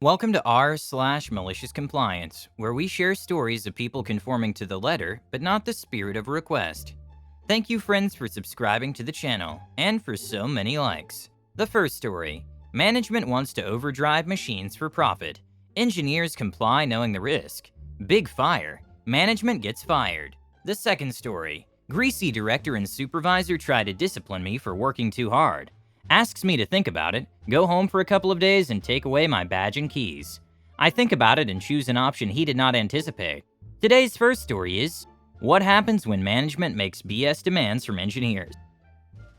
Welcome to r/malicious compliance, where we share stories of people conforming to the letter, but not the spirit of a request. Thank you, friends, for subscribing to the channel, and for so many likes. The first story: management wants to overdrive machines for profit. Engineers comply knowing the risk. Big fire. Management gets fired. The second story: greasy director and supervisor try to discipline me for working too hard. Asks me to think about it, go home for a couple of days, and take away my badge and keys. I think about it and choose an option he did not anticipate. Today's first story is: what happens when management makes BS demands from engineers?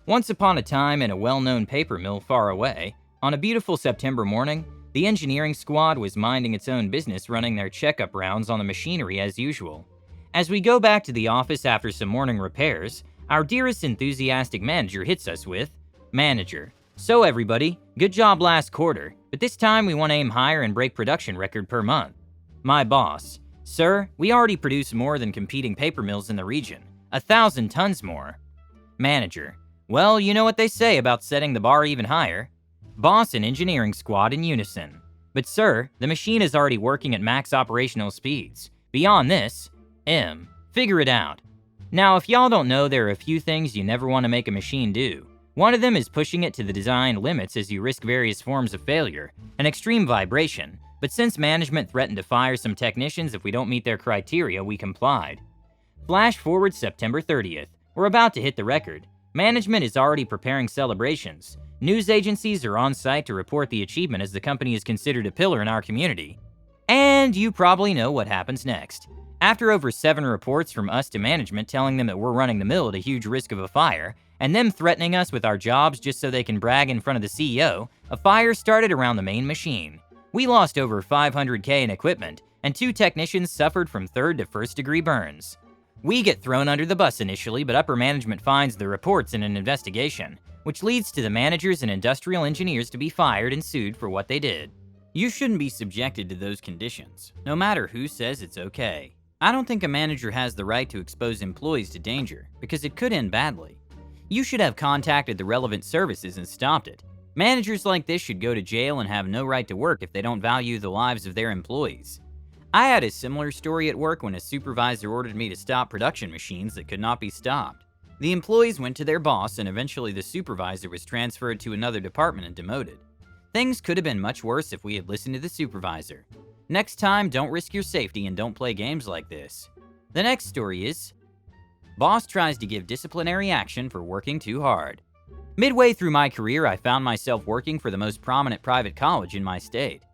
Once upon a time, in a well-known paper mill far away, on a beautiful September morning, the engineering squad was minding its own business, running their checkup rounds on the machinery as usual. As we go back to the office after some morning repairs, our dearest enthusiastic manager hits us with, "Manager, so everybody, good job last quarter, but this time we want to aim higher and break production record per month." My boss: "Sir, we already produce more than competing paper mills in the region, 1,000 tons more." Manager: "Well, you know what they say about setting the bar even higher." Boss and engineering squad in unison: "But sir, the machine is already working at max operational speeds. Beyond this, figure it out." Now, if y'all don't know, there are a few things you never want to make a machine do. One of them is pushing it to the design limits, as you risk various forms of failure and extreme vibration, but since management threatened to fire some technicians if we don't meet their criteria, we complied. Flash forward September 30th. We're about to hit the record. Management is already preparing celebrations. News agencies are on site to report the achievement, as the company is considered a pillar in our community. And you probably know what happens next. After over 7 reports from us to management telling them that we're running the mill at a huge risk of a fire, and them threatening us with our jobs just so they can brag in front of the CEO, a fire started around the main machine. We lost over $500K in equipment, and 2 technicians suffered from 3rd to 1st degree burns. We get thrown under the bus initially, but upper management finds the reports in an investigation, which leads to the managers and industrial engineers to be fired and sued for what they did. You shouldn't be subjected to those conditions, no matter who says it's okay. I don't think a manager has the right to expose employees to danger, because it could end badly. You should have contacted the relevant services and stopped it. Managers like this should go to jail and have no right to work if they don't value the lives of their employees. I had a similar story at work when a supervisor ordered me to stop production machines that could not be stopped. The employees went to their boss, and eventually the supervisor was transferred to another department and demoted. Things could have been much worse if we had listened to the supervisor. Next time, don't risk your safety and don't play games like this. The next story is: boss tries to give disciplinary action for working too hard. Midway through my career, I found myself working for the most prominent private college in my state.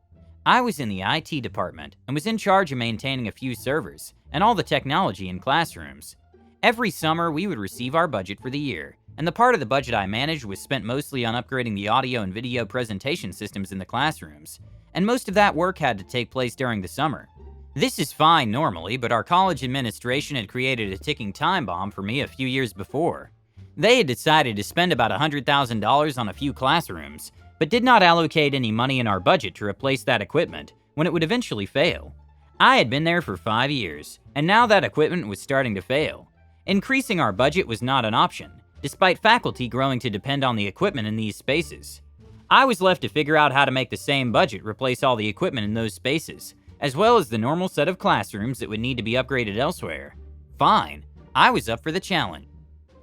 I was in the IT department and was in charge of maintaining a few servers and all the technology in classrooms. Every summer, we would receive our budget for the year, and the part of the budget I managed was spent mostly on upgrading the audio and video presentation systems in the classrooms, and most of that work had to take place during the summer. This is fine normally, but our college administration had created a ticking time bomb for me a few years before. They had decided to spend about $100,000 on a few classrooms, but did not allocate any money in our budget to replace that equipment when it would eventually fail. I had been there for 5 years, and now that equipment was starting to fail. Increasing our budget was not an option, despite faculty growing to depend on the equipment in these spaces. I was left to figure out how to make the same budget replace all the equipment in those spaces, as well as the normal set of classrooms that would need to be upgraded elsewhere. Fine, I was up for the challenge.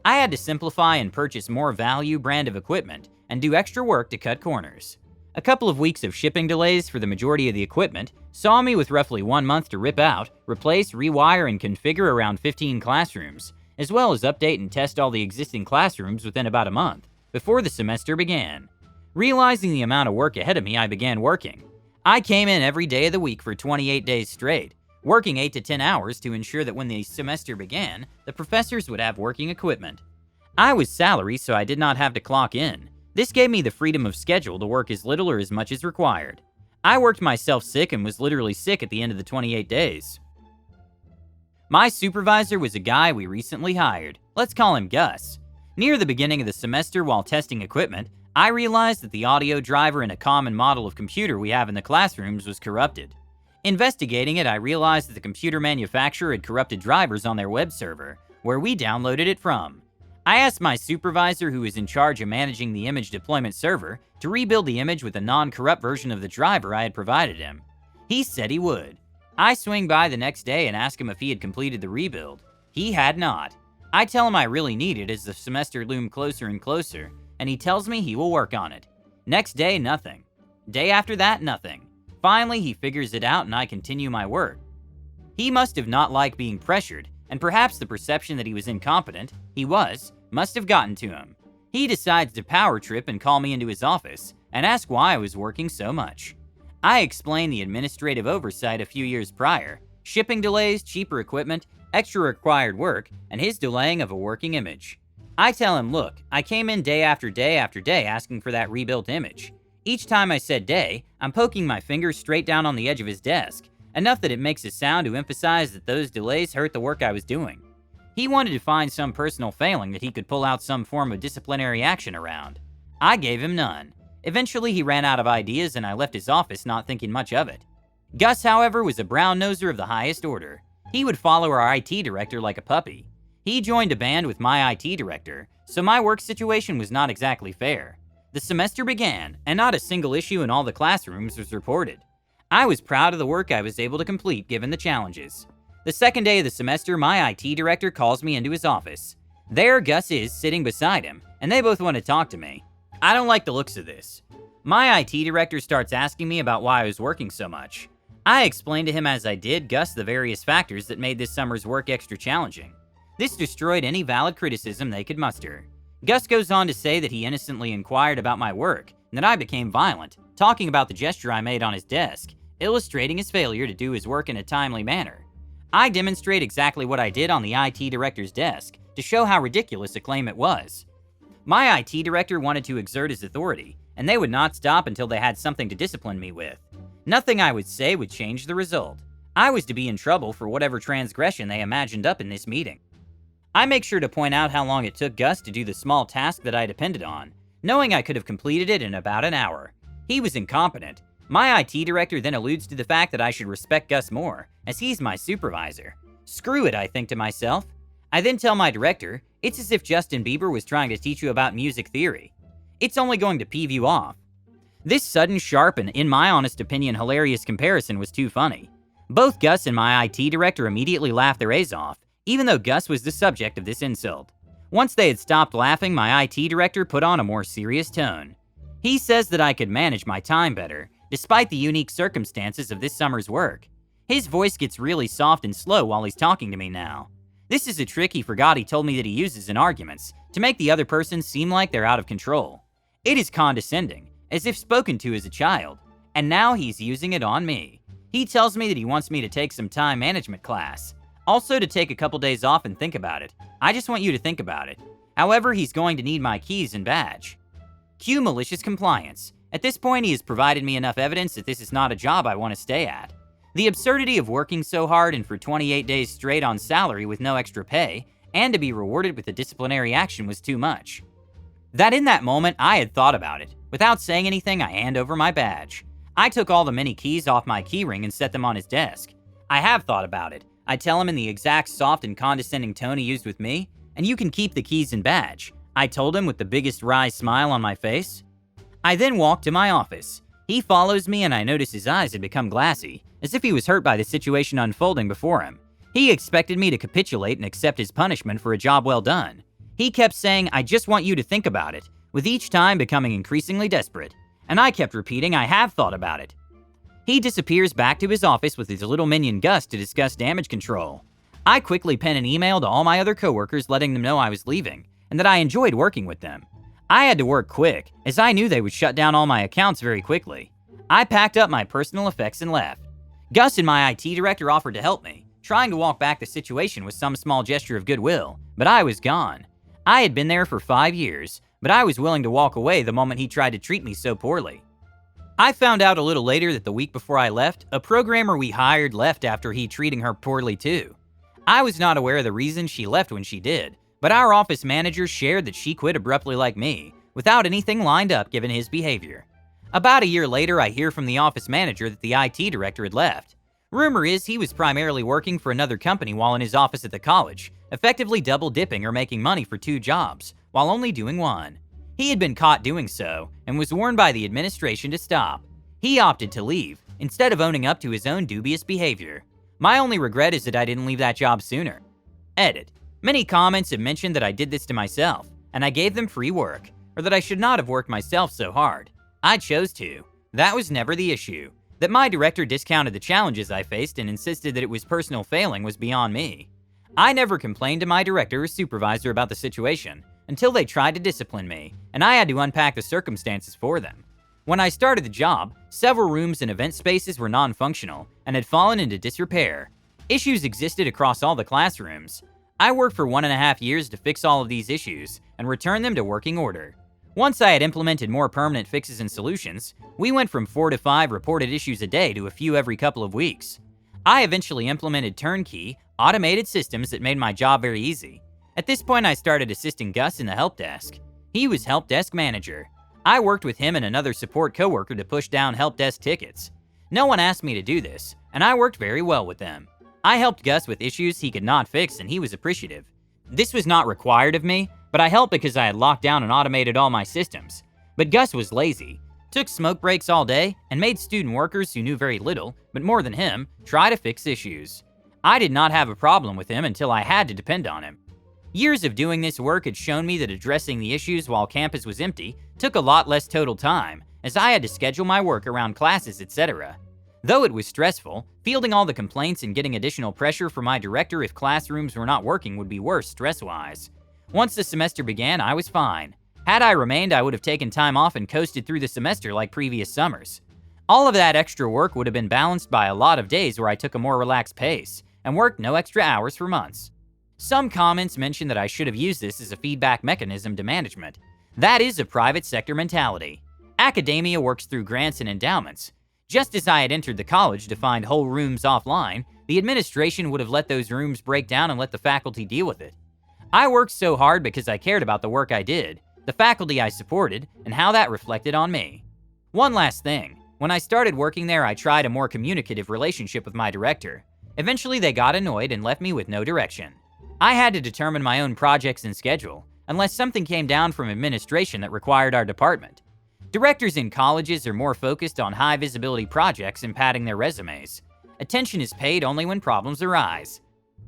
I had to simplify and purchase more value brand of equipment and do extra work to cut corners. A couple of weeks of shipping delays for the majority of the equipment saw me with roughly 1 month to rip out, replace, rewire, and configure around 15 classrooms, as well as update and test all the existing classrooms within about a month, before the semester began. Realizing the amount of work ahead of me, I began working. I came in every day of the week for 28 days straight, working 8 to 10 hours to ensure that when the semester began, the professors would have working equipment. I was salary, so I did not have to clock in. This gave me the freedom of schedule to work as little or as much as required. I worked myself sick and was literally sick at the end of the 28 days. My supervisor was a guy we recently hired. Let's call him Gus. Near the beginning of the semester, while testing equipment, I realized that the audio driver in a common model of computer we have in the classrooms was corrupted. Investigating it, I realized that the computer manufacturer had corrupted drivers on their web server, where we downloaded it from. I asked my supervisor, who was in charge of managing the image deployment server, to rebuild the image with a non-corrupt version of the driver I had provided him. He said he would. I swing by the next day and ask him if he had completed the rebuild. He had not. I tell him I really need it as the semester loomed closer and closer, and he tells me he will work on it. Next day, nothing. Day after that, nothing. Finally, he figures it out and I continue my work. He must have not liked being pressured, and perhaps the perception that he was incompetent, must have gotten to him. He decides to power trip and call me into his office and ask why I was working so much. I explain the administrative oversight a few years prior, shipping delays, cheaper equipment, extra required work, and his delaying of a working image. I tell him, look, I came in day after day after day asking for that rebuilt image. Each time I said day, I'm poking my finger straight down on the edge of his desk, enough that it makes a sound to emphasize that those delays hurt the work I was doing. He wanted to find some personal failing that he could pull out some form of disciplinary action around. I gave him none. Eventually, he ran out of ideas and I left his office not thinking much of it. Gus, however, was a brown-noser of the highest order. He would follow our IT director like a puppy. He joined a band with my IT director, so my work situation was not exactly fair. The semester began, and not a single issue in all the classrooms was reported. I was proud of the work I was able to complete given the challenges. The second day of the semester, my IT director calls me into his office. There Gus is, sitting beside him, and they both want to talk to me. I don't like the looks of this. My IT director starts asking me about why I was working so much. I explained to him as I did Gus the various factors that made this summer's work extra challenging. This destroyed any valid criticism they could muster. Gus goes on to say that he innocently inquired about my work, and that I became violent, talking about the gesture I made on his desk, illustrating his failure to do his work in a timely manner. I demonstrate exactly what I did on the IT director's desk to show how ridiculous a claim it was. My IT director wanted to exert his authority, and they would not stop until they had something to discipline me with. Nothing I would say would change the result. I was to be in trouble for whatever transgression they imagined up in this meeting. I make sure to point out how long it took Gus to do the small task that I depended on, knowing I could have completed it in about an hour. He was incompetent. My IT director then alludes to the fact that I should respect Gus more, as he's my supervisor. Screw it, I think to myself. I then tell my director, it's as if Justin Bieber was trying to teach you about music theory. It's only going to peeve you off. This sudden, sharp, and in my honest opinion hilarious comparison was too funny. Both Gus and my IT director immediately laughed their A's off, even though Gus was the subject of this insult. Once they had stopped laughing, my IT director put on a more serious tone. He says that I could manage my time better, despite the unique circumstances of this summer's work. His voice gets really soft and slow while he's talking to me now. This is a trick he forgot he told me that he uses in arguments, to make the other person seem like they're out of control. It is condescending, as if spoken to as a child, and now he's using it on me. He tells me that he wants me to take some time management class, also to take a couple days off and think about it. I just want you to think about it. However, he's going to need my keys and badge. Cue malicious compliance. At this point, he has provided me enough evidence that this is not a job I want to stay at. The absurdity of working so hard and for 28 days straight on salary with no extra pay, and to be rewarded with a disciplinary action was too much. That in that moment, I had thought about it. Without saying anything, I hand over my badge. I took all the many keys off my keyring and set them on his desk. I have thought about it. I tell him in the exact soft and condescending tone he used with me, and you can keep the keys and badge. I told him with the biggest wry smile on my face. I then walk to my office. He follows me and I notice his eyes had become glassy, as if he was hurt by the situation unfolding before him. He expected me to capitulate and accept his punishment for a job well done. He kept saying, I just want you to think about it, with each time becoming increasingly desperate. And I kept repeating, I have thought about it. He disappears back to his office with his little minion Gus to discuss damage control. I quickly pen an email to all my other coworkers letting them know I was leaving, and that I enjoyed working with them. I had to work quick, as I knew they would shut down all my accounts very quickly. I packed up my personal effects and left. Gus and my IT director offered to help me, trying to walk back the situation with some small gesture of goodwill, but I was gone. I had been there for 5 years, but I was willing to walk away the moment he tried to treat me so poorly. I found out a little later that the week before I left, a programmer we hired left after he treating her poorly too. I was not aware of the reason she left when she did, but our office manager shared that she quit abruptly like me, without anything lined up given his behavior. About a year later, I hear from the office manager that the IT director had left. Rumor is he was primarily working for another company while in his office at the college, effectively double dipping or making money for 2 jobs, while only doing one. He had been caught doing so, and was warned by the administration to stop. He opted to leave, instead of owning up to his own dubious behavior. My only regret is that I didn't leave that job sooner. Edit. Many comments have mentioned that I did this to myself, and I gave them free work, or that I should not have worked myself so hard. I chose to. That was never the issue. That my director discounted the challenges I faced and insisted that it was personal failing was beyond me. I never complained to my director or supervisor about the situation, until they tried to discipline me, and I had to unpack the circumstances for them. When I started the job, several rooms and event spaces were non-functional and had fallen into disrepair. Issues existed across all the classrooms. I worked for 1.5 years to fix all of these issues and return them to working order. Once I had implemented more permanent fixes and solutions, we went from 4 to 5 reported issues a day to a few every couple of weeks. I eventually implemented turnkey, automated systems that made my job very easy. At this point, I started assisting Gus in the help desk. He was help desk manager. I worked with him and another support coworker to push down help desk tickets. No one asked me to do this, and I worked very well with them. I helped Gus with issues he could not fix, and he was appreciative. This was not required of me, but I helped because I had locked down and automated all my systems. But Gus was lazy, took smoke breaks all day, and made student workers who knew very little, but more than him, try to fix issues. I did not have a problem with him until I had to depend on him. Years of doing this work had shown me that addressing the issues while campus was empty took a lot less total time, as I had to schedule my work around classes, etc. Though it was stressful, fielding all the complaints and getting additional pressure from my director if classrooms were not working would be worse stress-wise. Once the semester began, I was fine. Had I remained, I would have taken time off and coasted through the semester like previous summers. All of that extra work would have been balanced by a lot of days where I took a more relaxed pace and worked no extra hours for months. Some comments mention that I should have used this as a feedback mechanism to management. That is a private sector mentality. Academia works through grants and endowments. Just as I had entered the college to find whole rooms offline, the administration would have let those rooms break down and let the faculty deal with it. I worked so hard because I cared about the work I did, the faculty I supported, and how that reflected on me. One last thing. When I started working there, I tried a more communicative relationship with my director. Eventually, they got annoyed and left me with no direction. I had to determine my own projects and schedule, unless something came down from administration that required our department. Directors in colleges are more focused on high-visibility projects and padding their resumes. Attention is paid only when problems arise.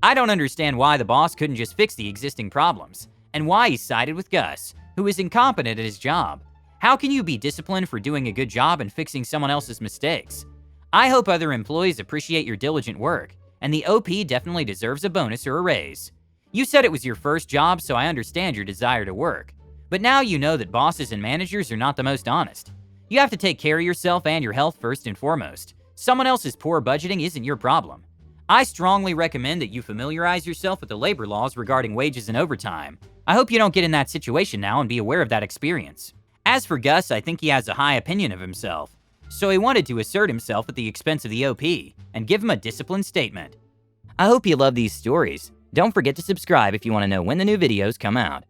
I don't understand why the boss couldn't just fix the existing problems, and why he sided with Gus, who is incompetent at his job. How can you be disciplined for doing a good job and fixing someone else's mistakes? I hope other employees appreciate your diligent work, and the OP definitely deserves a bonus or a raise. You said it was your first job, so I understand your desire to work. But now you know that bosses and managers are not the most honest. You have to take care of yourself and your health first and foremost. Someone else's poor budgeting isn't your problem. I strongly recommend that you familiarize yourself with the labor laws regarding wages and overtime. I hope you don't get in that situation now and be aware of that experience. As for Gus, I think he has a high opinion of himself, so he wanted to assert himself at the expense of the OP and give him a disciplined statement. I hope you love these stories. Don't forget to subscribe if you want to know when the new videos come out.